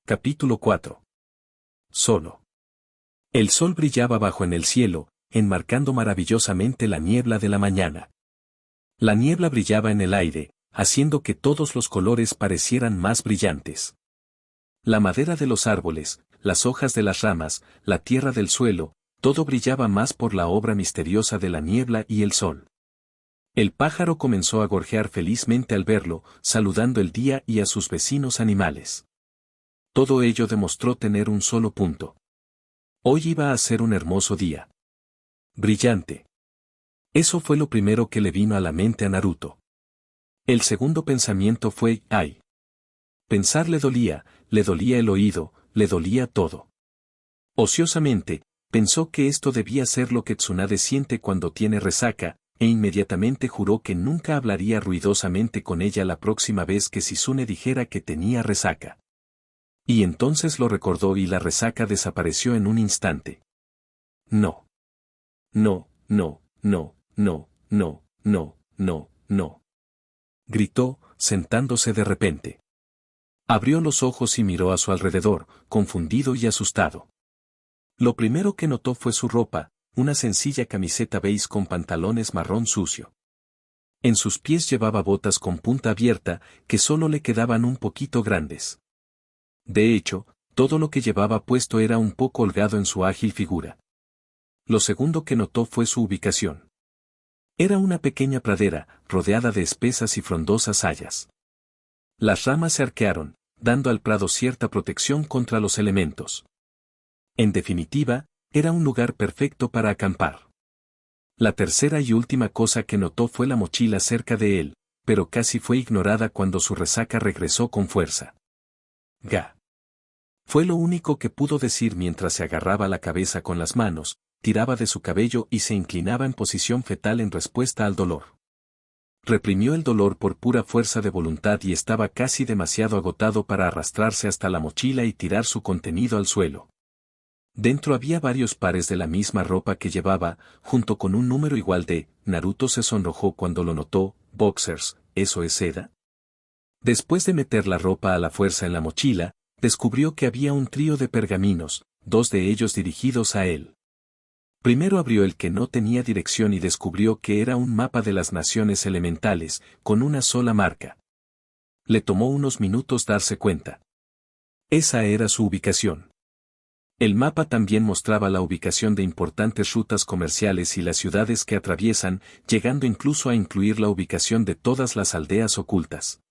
Capítulo 4. Solo. El sol brillaba bajo en el cielo, enmarcando maravillosamente la niebla de la mañana. La niebla brillaba en el aire, haciendo que todos los colores parecieran más brillantes. La madera de los árboles, las hojas de las ramas, la tierra del suelo, todo brillaba más por la obra misteriosa de la niebla y el sol. El pájaro comenzó a gorjear felizmente al verlo, saludando el día y a sus vecinos animales. Todo ello demostró tener un solo punto. Hoy iba a ser un hermoso día. Brillante. Eso fue lo primero que le vino a la mente a Naruto. El segundo pensamiento fue, ¡ay! Pensar le dolía el oído, le dolía todo. Ociosamente, pensó que esto debía ser lo que Tsunade siente cuando tiene resaca, e inmediatamente juró que nunca hablaría ruidosamente con ella la próxima vez que Shizune dijera que tenía resaca. Y entonces lo recordó y la resaca desapareció en un instante. No. No, no, no, no, no, no, no, no. Gritó, sentándose de repente. Abrió los ojos y miró a su alrededor, confundido y asustado. Lo primero que notó fue su ropa, una sencilla camiseta beige con pantalones marrón sucio. En sus pies llevaba botas con punta abierta, que solo le quedaban un poquito grandes. De hecho, todo lo que llevaba puesto era un poco holgado en su ágil figura. Lo segundo que notó fue su ubicación. Era una pequeña pradera, rodeada de espesas y frondosas hayas. Las ramas se arquearon, dando al prado cierta protección contra los elementos. En definitiva, era un lugar perfecto para acampar. La tercera y última cosa que notó fue la mochila cerca de él, pero casi fue ignorada cuando su resaca regresó con fuerza. Ga. Fue lo único que pudo decir mientras se agarraba la cabeza con las manos, tiraba de su cabello y se inclinaba en posición fetal en respuesta al dolor. Reprimió el dolor por pura fuerza de voluntad y estaba casi demasiado agotado para arrastrarse hasta la mochila y tirar su contenido al suelo. Dentro había varios pares de la misma ropa que llevaba, junto con un número igual de. Naruto se sonrojó cuando lo notó. Boxers, ¿eso es seda? Después de meter la ropa a la fuerza en la mochila, descubrió que había un trío de pergaminos, dos de ellos dirigidos a él. Primero abrió el que no tenía dirección y descubrió que era un mapa de las naciones elementales, con una sola marca. Le tomó unos minutos darse cuenta. Esa era su ubicación. El mapa también mostraba la ubicación de importantes rutas comerciales y las ciudades que atraviesan, llegando incluso a incluir la ubicación de todas las aldeas ocultas.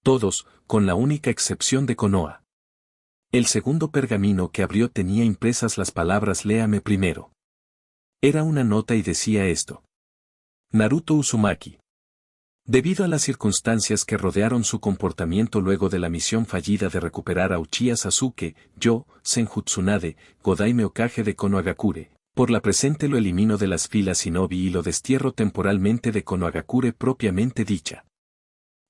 Todos, con la única excepción de Konoha. El segundo pergamino que abrió tenía impresas las palabras «Léame primero». Era una nota y decía esto. Naruto Uzumaki. Debido a las circunstancias que rodearon su comportamiento luego de la misión fallida de recuperar a Uchiha Sasuke, yo, Senju Tsunade, Godaime Hokage de Konohagakure, por la presente lo elimino de las filas Shinobi y lo destierro temporalmente de Konohagakure propiamente dicha.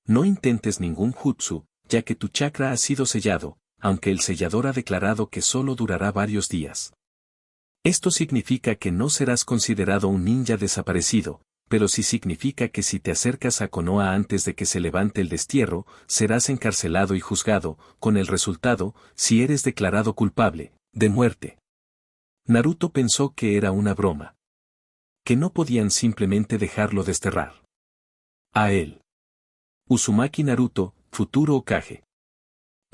No intentes ningún jutsu, ya que tu chakra ha sido sellado, aunque el sellador ha declarado que solo durará varios días. Esto significa que no serás considerado un ninja desaparecido, pero sí significa que si te acercas a Konoha antes de que se levante el destierro, serás encarcelado y juzgado, con el resultado, si eres declarado culpable, de muerte. Naruto pensó que era una broma. Que no podían simplemente dejarlo desterrar. A él. Uzumaki Naruto, futuro Hokage.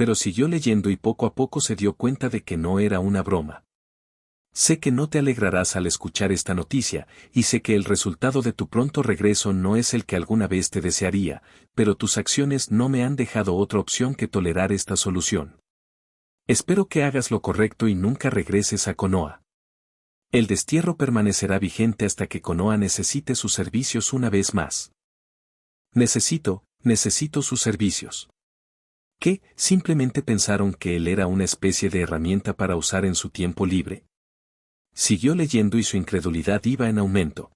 Pero siguió leyendo y poco a poco se dio cuenta de que no era una broma. Sé que no te alegrarás al escuchar esta noticia, y sé que el resultado de tu pronto regreso no es el que alguna vez te desearía, pero tus acciones no me han dejado otra opción que tolerar esta solución. Espero que hagas lo correcto y nunca regreses a Konoha. El destierro permanecerá vigente hasta que Konoha necesite sus servicios una vez más. Necesito sus servicios. ¿Qué? ¿Simplemente pensaron que él era una especie de herramienta para usar en su tiempo libre? Siguió leyendo y su incredulidad iba en aumento.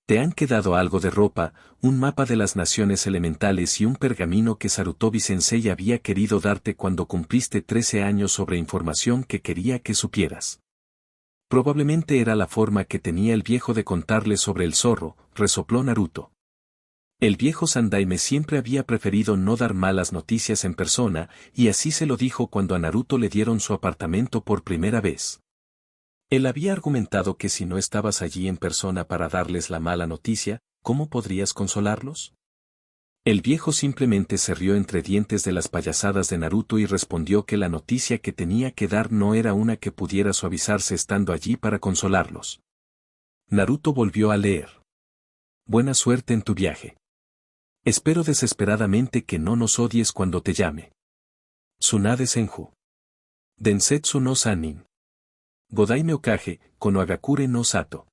Te han quedado algo de ropa, un mapa de las naciones elementales y un pergamino que Sarutobi-sensei había querido darte cuando cumpliste 13 años sobre información que quería que supieras. Probablemente era la forma que tenía el viejo de contarle sobre el zorro, resopló Naruto. El viejo Sandaime siempre había preferido no dar malas noticias en persona, y así se lo dijo cuando a Naruto le dieron su apartamento por primera vez. Él había argumentado que si no estabas allí en persona para darles la mala noticia, ¿cómo podrías consolarlos? El viejo simplemente se rió entre dientes de las payasadas de Naruto y respondió que la noticia que tenía que dar no era una que pudiera suavizarse estando allí para consolarlos. Naruto volvió a leer. Buena suerte en tu viaje. Espero desesperadamente que no nos odies cuando te llame. Tsunade Senju. Densetsu no Sannin. Godaime Okage, Konohagakure no Sato.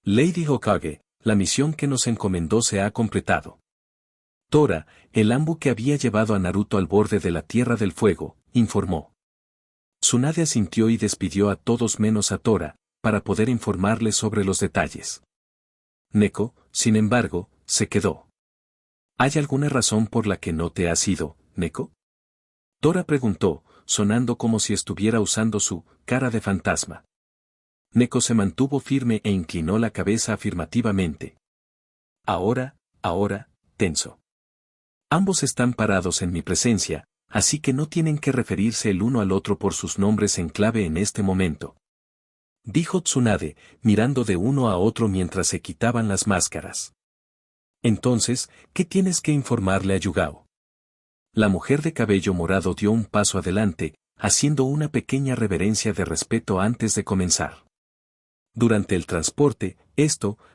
Lady Hokage, la misión que nos encomendó se ha completado. Tora, el Anbu que había llevado a Naruto al borde de la Tierra del Fuego, informó. Tsunade asintió y despidió a todos menos a Tora, para poder informarle sobre los detalles. Neko, sin embargo, se quedó. ¿Hay alguna razón por la que no te has ido, Neko? Tora preguntó, sonando como si estuviera usando su cara de fantasma. Neko se mantuvo firme e inclinó la cabeza afirmativamente. Ahora, tenso. Ambos están parados en mi presencia, así que no tienen que referirse el uno al otro por sus nombres en clave en este momento. Dijo Tsunade, mirando de uno a otro mientras se quitaban las máscaras. Entonces, ¿qué tienes que informarle a Yugao? La mujer de cabello morado dio un paso adelante, haciendo una pequeña reverencia de respeto antes de comenzar. Durante el transporte,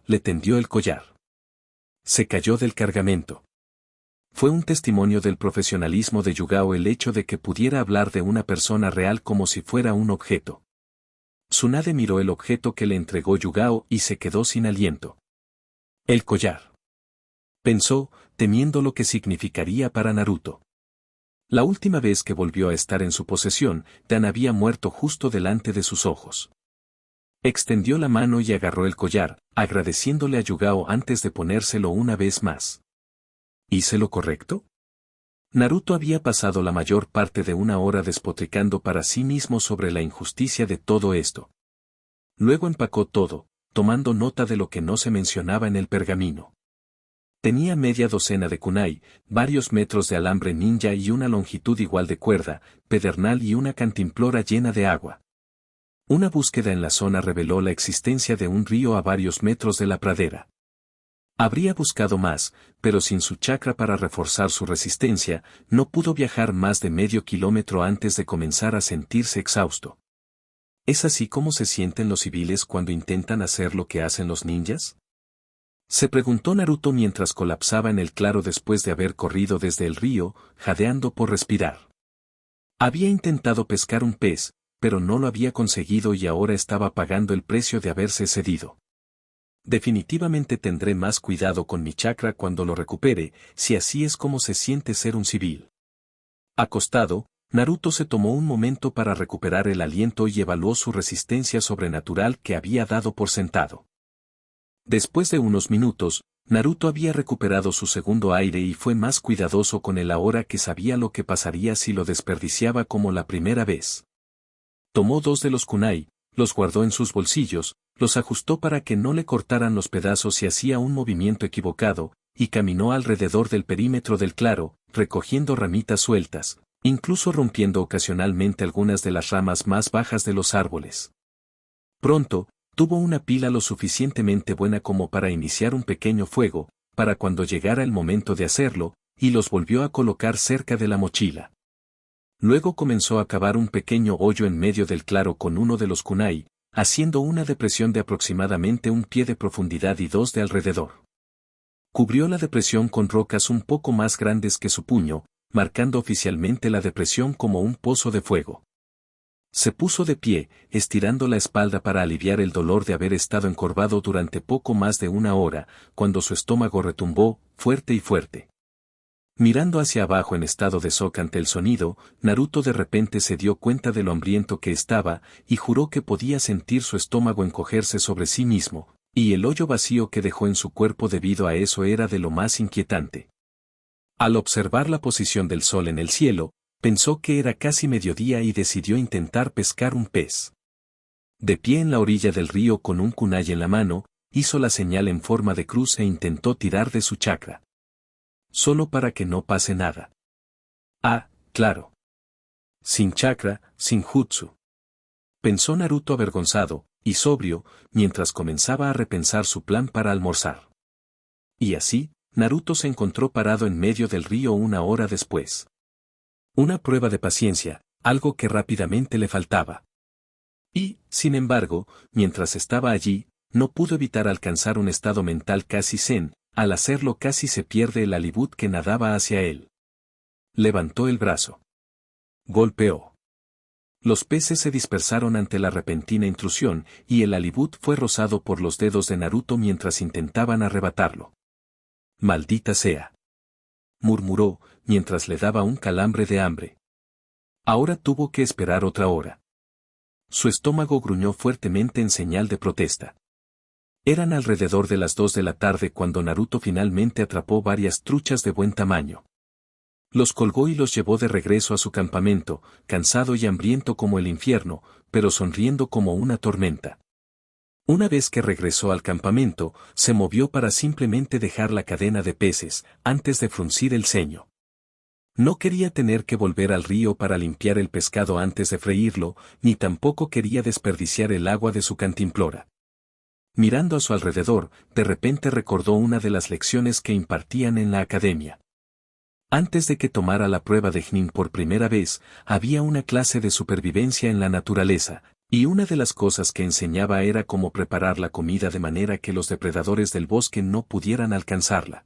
le tendió el collar. Se cayó del cargamento. Fue un testimonio del profesionalismo de Yugao el hecho de que pudiera hablar de una persona real como si fuera un objeto. Tsunade miró el objeto que le entregó Yugao y se quedó sin aliento. El collar. Pensó, temiendo lo que significaría para Naruto. La última vez que volvió a estar en su posesión, Dan había muerto justo delante de sus ojos. Extendió la mano y agarró el collar, agradeciéndole a Yugao antes de ponérselo una vez más. ¿Hice lo correcto? Naruto había pasado la mayor parte de una hora despotricando para sí mismo sobre la injusticia de todo esto. Luego empacó todo, tomando nota de lo que no se mencionaba en el pergamino. Tenía media docena de kunai, varios metros de alambre ninja y una longitud igual de cuerda, pedernal y una cantimplora llena de agua. Una búsqueda en la zona reveló la existencia de un río a varios metros de la pradera. Habría buscado más, pero sin su chakra para reforzar su resistencia, no pudo viajar más de medio kilómetro antes de comenzar a sentirse exhausto. ¿Es así como se sienten los civiles cuando intentan hacer lo que hacen los ninjas? Se preguntó Naruto mientras colapsaba en el claro después de haber corrido desde el río, jadeando por respirar. Había intentado pescar un pez, pero no lo había conseguido y ahora estaba pagando el precio de haberse cedido. Definitivamente tendré más cuidado con mi chakra cuando lo recupere, si así es como se siente ser un civil. Acostado, Naruto se tomó un momento para recuperar el aliento y evaluó su resistencia sobrenatural que había dado por sentado. Después de unos minutos, Naruto había recuperado su segundo aire y fue más cuidadoso con él ahora que sabía lo que pasaría si lo desperdiciaba como la primera vez. Tomó 2 de los kunai, los guardó en sus bolsillos, los ajustó para que no le cortaran los pedazos si hacía un movimiento equivocado, y caminó alrededor del perímetro del claro, recogiendo ramitas sueltas, incluso rompiendo ocasionalmente algunas de las ramas más bajas de los árboles. Pronto, tuvo una pila lo suficientemente buena como para iniciar un pequeño fuego, para cuando llegara el momento de hacerlo, y los volvió a colocar cerca de la mochila. Luego comenzó a cavar un pequeño hoyo en medio del claro con uno de los kunai, haciendo una depresión de aproximadamente 1 pie de profundidad y 2 de alrededor. Cubrió la depresión con rocas un poco más grandes que su puño, marcando oficialmente la depresión como un pozo de fuego. Se puso de pie, estirando la espalda para aliviar el dolor de haber estado encorvado durante poco más de 1 hora, cuando su estómago retumbó, fuerte y fuerte. Mirando hacia abajo en estado de shock ante el sonido, Naruto de repente se dio cuenta de lo hambriento que estaba, y juró que podía sentir su estómago encogerse sobre sí mismo, y el hoyo vacío que dejó en su cuerpo debido a eso era de lo más inquietante. Al observar la posición del sol en el cielo, pensó que era casi mediodía y decidió intentar pescar un pez. De pie en la orilla del río con un kunai en la mano, hizo la señal en forma de cruz e intentó tirar de su chakra. Solo para que no pase nada. Ah, claro. Sin chakra, sin jutsu. Pensó Naruto avergonzado y sobrio, mientras comenzaba a repensar su plan para almorzar. Y así, Naruto se encontró parado en medio del río una hora después. Una prueba de paciencia, algo que rápidamente le faltaba. Y, sin embargo, mientras estaba allí, no pudo evitar alcanzar un estado mental casi zen, al hacerlo casi se pierde el alibut que nadaba hacia él. Levantó el brazo. Golpeó. Los peces se dispersaron ante la repentina intrusión, y el alibut fue rozado por los dedos de Naruto mientras intentaban arrebatarlo. «Maldita sea», murmuró, mientras le daba un calambre de hambre. Ahora tuvo que esperar otra hora. Su estómago gruñó fuertemente en señal de protesta. Eran alrededor de las 2 de la tarde cuando Naruto finalmente atrapó varias truchas de buen tamaño. Los colgó y los llevó de regreso a su campamento, cansado y hambriento como el infierno, pero sonriendo como una tormenta. Una vez que regresó al campamento, se movió para simplemente dejar la cadena de peces, antes de fruncir el ceño. No quería tener que volver al río para limpiar el pescado antes de freírlo, ni tampoco quería desperdiciar el agua de su cantimplora. Mirando a su alrededor, de repente recordó una de las lecciones que impartían en la academia. Antes de que tomara la prueba de Chunin por primera vez, había una clase de supervivencia en la naturaleza, y una de las cosas que enseñaba era cómo preparar la comida de manera que los depredadores del bosque no pudieran alcanzarla.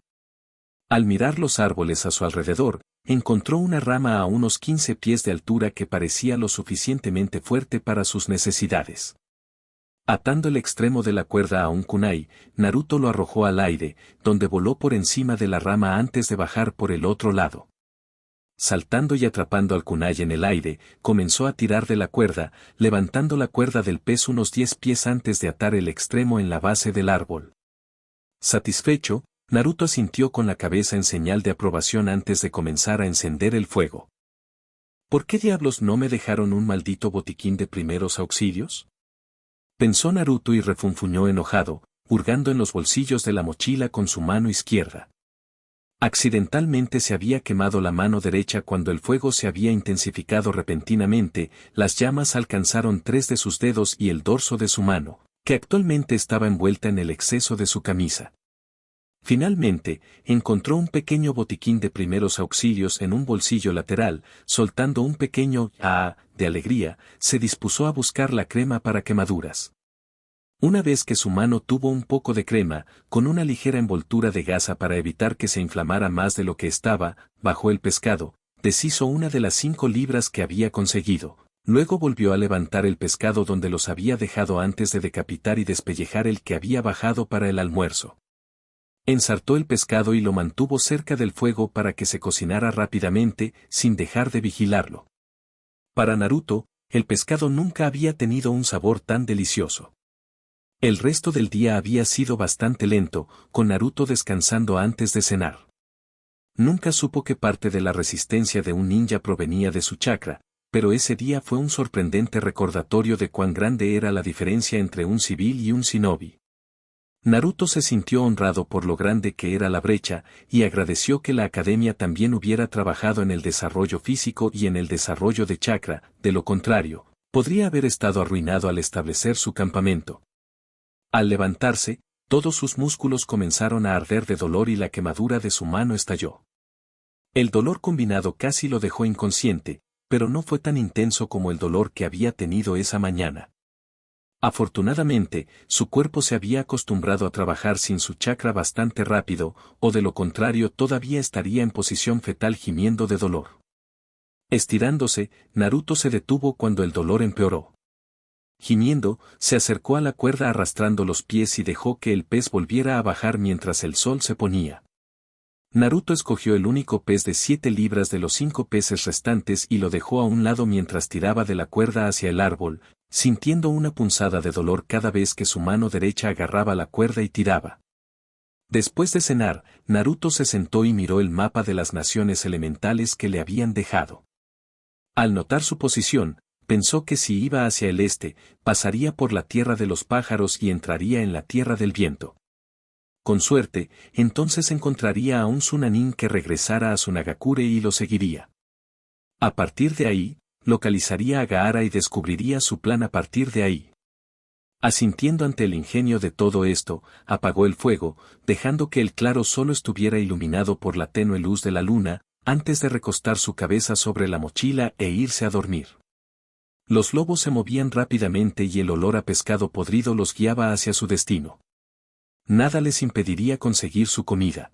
Al mirar los árboles a su alrededor, encontró una rama a unos 15 pies de altura que parecía lo suficientemente fuerte para sus necesidades. Atando el extremo de la cuerda a un kunai, Naruto lo arrojó al aire, donde voló por encima de la rama antes de bajar por el otro lado. Saltando y atrapando al kunai en el aire, comenzó a tirar de la cuerda, levantando la cuerda del pez unos 10 pies antes de atar el extremo en la base del árbol. Satisfecho, Naruto asintió con la cabeza en señal de aprobación antes de comenzar a encender el fuego. ¿Por qué diablos no me dejaron un maldito botiquín de primeros auxilios?, pensó Naruto y refunfuñó enojado, hurgando en los bolsillos de la mochila con su mano izquierda. Accidentalmente se había quemado la mano derecha cuando el fuego se había intensificado repentinamente, las llamas alcanzaron 3 de sus dedos y el dorso de su mano, que actualmente estaba envuelta en el exceso de su camisa. Finalmente, encontró un pequeño botiquín de primeros auxilios en un bolsillo lateral, soltando un pequeño «ah» de alegría, se dispuso a buscar la crema para quemaduras. Una vez que su mano tuvo un poco de crema, con una ligera envoltura de gasa para evitar que se inflamara más de lo que estaba, bajó el pescado, deshizo una de las 5 libras que había conseguido, luego volvió a levantar el pescado donde los había dejado antes de decapitar y despellejar el que había bajado para el almuerzo. Ensartó el pescado y lo mantuvo cerca del fuego para que se cocinara rápidamente, sin dejar de vigilarlo. Para Naruto, el pescado nunca había tenido un sabor tan delicioso. El resto del día había sido bastante lento, con Naruto descansando antes de cenar. Nunca supo qué parte de la resistencia de un ninja provenía de su chakra, pero ese día fue un sorprendente recordatorio de cuán grande era la diferencia entre un civil y un shinobi. Naruto se sintió honrado por lo grande que era la brecha, y agradeció que la academia también hubiera trabajado en el desarrollo físico y en el desarrollo de chakra, de lo contrario, podría haber estado arruinado al establecer su campamento. Al levantarse, todos sus músculos comenzaron a arder de dolor y la quemadura de su mano estalló. El dolor combinado casi lo dejó inconsciente, pero no fue tan intenso como el dolor que había tenido esa mañana. Afortunadamente, su cuerpo se había acostumbrado a trabajar sin su chakra bastante rápido, o de lo contrario todavía estaría en posición fetal gimiendo de dolor. Estirándose, Naruto se detuvo cuando el dolor empeoró. Gimiendo, se acercó a la cuerda arrastrando los pies y dejó que el pez volviera a bajar mientras el sol se ponía. Naruto escogió el único pez de 7 libras de los 5 peces restantes y lo dejó a un lado mientras tiraba de la cuerda hacia el árbol, sintiendo una punzada de dolor cada vez que su mano derecha agarraba la cuerda y tiraba. Después de cenar, Naruto se sentó y miró el mapa de las naciones elementales que le habían dejado. Al notar su posición, pensó que si iba hacia el este, pasaría por la tierra de los pájaros y entraría en la tierra del viento. Con suerte, entonces encontraría a un Sunanin que regresara a su Nagakure y lo seguiría. A partir de ahí, localizaría a Gaara y descubriría su plan a partir de ahí. Asintiendo ante el ingenio de todo esto, apagó el fuego, dejando que el claro solo estuviera iluminado por la tenue luz de la luna, antes de recostar su cabeza sobre la mochila e irse a dormir. Los lobos se movían rápidamente y el olor a pescado podrido los guiaba hacia su destino. Nada les impediría conseguir su comida.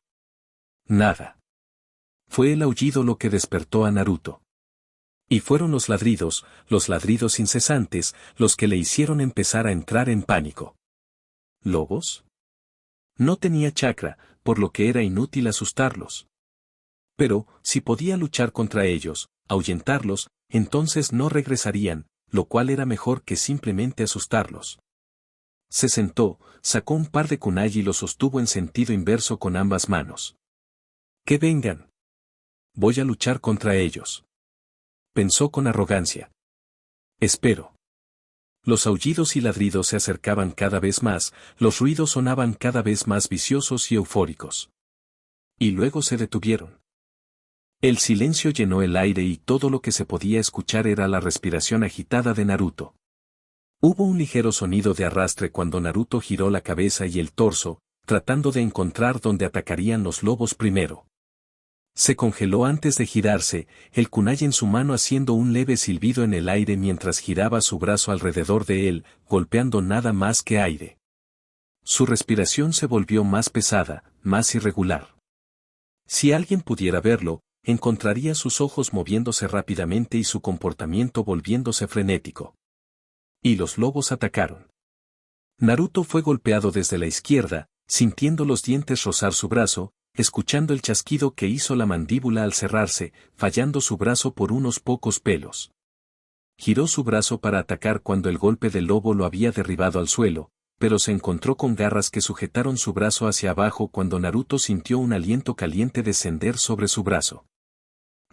Nada. Fue el aullido lo que despertó a Naruto. Y fueron los ladridos incesantes, los que le hicieron empezar a entrar en pánico. ¿Lobos? No tenía chakra, por lo que era inútil asustarlos. Pero, si podía luchar contra ellos, ahuyentarlos, entonces no regresarían, lo cual era mejor que simplemente asustarlos. Se sentó, sacó un par de kunai y los sostuvo en sentido inverso con ambas manos. ¡Que vengan! Voy a luchar contra ellos. Pensó con arrogancia. Espero. Los aullidos y ladridos se acercaban cada vez más, los ruidos sonaban cada vez más viciosos y eufóricos. Y luego se detuvieron. El silencio llenó el aire y todo lo que se podía escuchar era la respiración agitada de Naruto. Hubo un ligero sonido de arrastre cuando Naruto giró la cabeza y el torso, tratando de encontrar dónde atacarían los lobos primero. Se congeló antes de girarse, el kunai en su mano haciendo un leve silbido en el aire mientras giraba su brazo alrededor de él, golpeando nada más que aire. Su respiración se volvió más pesada, más irregular. Si alguien pudiera verlo, encontraría sus ojos moviéndose rápidamente y su comportamiento volviéndose frenético. Y los lobos atacaron. Naruto fue golpeado desde la izquierda, sintiendo los dientes rozar su brazo, escuchando el chasquido que hizo la mandíbula al cerrarse, fallando su brazo por unos pocos pelos. Giró su brazo para atacar cuando el golpe del lobo lo había derribado al suelo, pero se encontró con garras que sujetaron su brazo hacia abajo cuando Naruto sintió un aliento caliente descender sobre su brazo.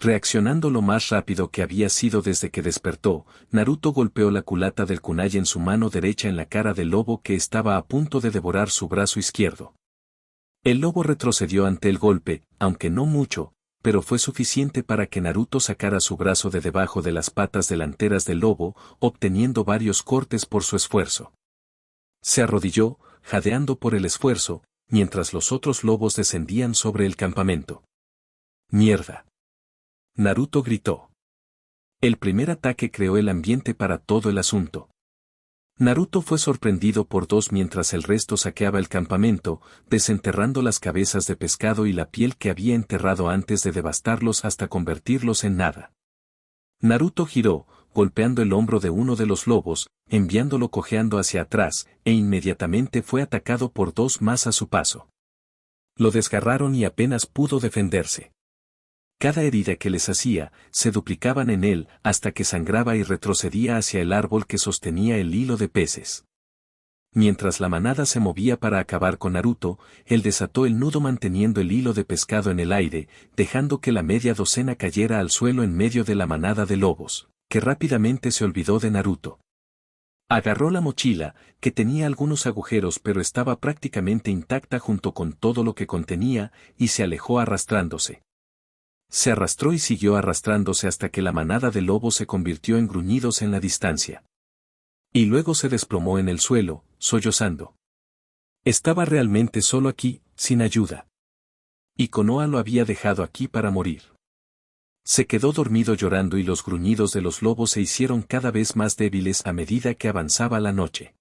Reaccionando lo más rápido que había sido desde que despertó, Naruto golpeó la culata del kunai en su mano derecha en la cara del lobo que estaba a punto de devorar su brazo izquierdo. El lobo retrocedió ante el golpe, aunque no mucho, pero fue suficiente para que Naruto sacara su brazo de debajo de las patas delanteras del lobo, obteniendo varios cortes por su esfuerzo. Se arrodilló, jadeando por el esfuerzo, mientras los otros lobos descendían sobre el campamento. ¡Mierda! Naruto gritó. El primer ataque creó el ambiente para todo el asunto. Naruto fue sorprendido por dos mientras el resto saqueaba el campamento, desenterrando las cabezas de pescado y la piel que había enterrado antes de devastarlos hasta convertirlos en nada. Naruto giró, golpeando el hombro de uno de los lobos, enviándolo cojeando hacia atrás, e inmediatamente fue atacado por dos más a su paso. Lo desgarraron y apenas pudo defenderse. Cada herida que les hacía, se duplicaban en él, hasta que sangraba y retrocedía hacia el árbol que sostenía el hilo de peces. Mientras la manada se movía para acabar con Naruto, él desató el nudo manteniendo el hilo de pescado en el aire, dejando que la media docena cayera al suelo en medio de la manada de lobos, que rápidamente se olvidó de Naruto. Agarró la mochila, que tenía algunos agujeros pero estaba prácticamente intacta junto con todo lo que contenía, y se alejó arrastrándose. Se arrastró y siguió arrastrándose hasta que la manada de lobos se convirtió en gruñidos en la distancia. Y luego se desplomó en el suelo, sollozando. Estaba realmente solo aquí, sin ayuda. Y Konoha lo había dejado aquí para morir. Se quedó dormido llorando y los gruñidos de los lobos se hicieron cada vez más débiles a medida que avanzaba la noche.